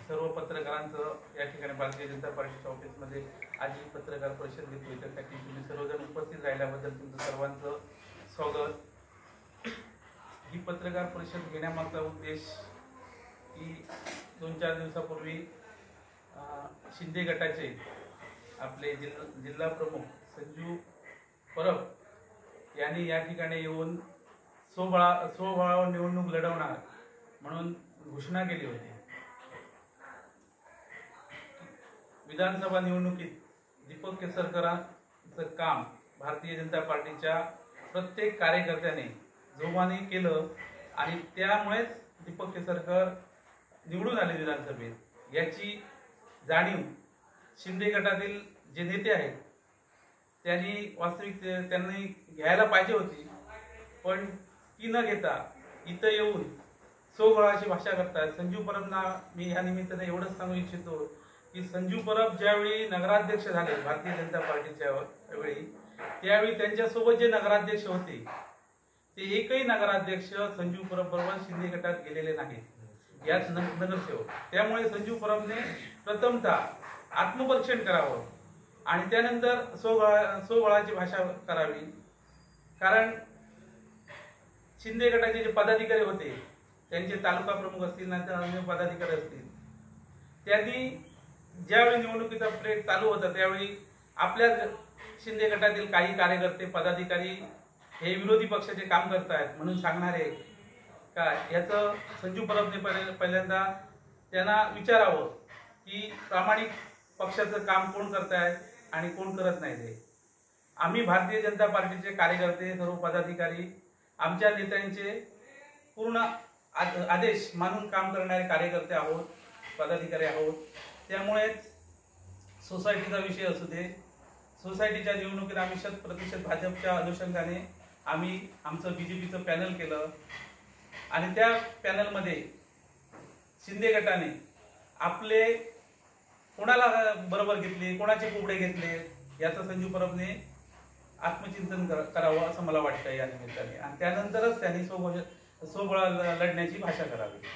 सर्व पत्रकारांचं या ठिकाणी भारतीय जनता पार्टीच्या ऑफिसमध्ये आज ही पत्रकार परिषद घेतली, त्यासाठी तुम्ही सर्वजण उपस्थित राहिल्याबद्दल तुमचं सर्वांचं स्वागत। ही पत्रकार परिषद घेण्यामागचा उद्देश की 2-4 दिवसापूर्वी शिंदे गटाचे आपले जिल्हा प्रमुख संजू परब यांनी या ठिकाणी येऊन स्वबळावर निवडणूक लढवणार म्हणून घोषणा केली होती। विधानसभा निवडणुकीत दीपक केसरकरांचं काम भारतीय जनता पार्टीच्या प्रत्येक कार्यकर्त्याने जोमाने केलं आणि त्यामुळेच दीपक केसरकर निवडून आले विधानसभेत। याची जाणीव शिंदे गटातील जे नेते आहेत त्यांनी घ्यायला पाहिजे होती, पण ती न घेता इथं येऊन स्वबळाची भाषा करतात। संजू परबना मी या निमित्ताने एवढंच सांगू इच्छितो की संजू परब ज्यावेळी नगराध्यक्ष झाले भारतीय जनता पार्टीच्या वेळी, त्यावेळी त्यांच्यासोबत जे नगराध्यक्ष होते ते एकही नगराध्यक्ष संजू परब बरोबर शिंदे गटात गेलेले नाहीत, याच नगरसेवक। त्यामुळे संजू परबने प्रथमतः आत्मपरीक्षण करावं आणि त्यानंतर स्वबळाची भाषा करावी। कारण शिंदे गटाचे जे पदाधिकारी होते, त्यांचे तालुका प्रमुख असतील ना तर अन्य पदाधिकारी असतील, त्यांनी ज्यावेळी निवडणुकीचा प्रेड चालू होता त्यावेळी आपल्या शिंदे गटातील काही कार्यकर्ते पदाधिकारी हे विरोधी पक्षाचे काम करतायत म्हणून सांगणारे का, याचं संजू परबने पहिल्यांदा त्यांना विचारावं की प्रामाणिक पक्षाचं काम कोण करतायत आणि कोण करत नाही ते। आम्ही भारतीय जनता पार्टीचे कार्यकर्ते सर्व पदाधिकारी आमच्या नेत्यांचे पूर्ण आदेश मानून काम करणारे कार्यकर्ते आहोत, पदाधिकारी आहोत। त्यामुळे सोसायटीचा विषय असू दे, सोसायटीच्या निवडणुकीत आम्ही 100% भाजपच्या अनुषंगाने आम्ही आमचं बीजेपीचं पॅनल केलं आणि त्या पॅनलमध्ये शिंदे गटाने आपले कोणाला बरोबर घेतले, कोणाचे कुबडे घेतले याचं संजू परबने आत्मचिंतन करावं असं मला वाटतं या निमित्ताने, आणि त्यानंतरच त्यांनी स्वबळ लढण्याची भाषा करावी।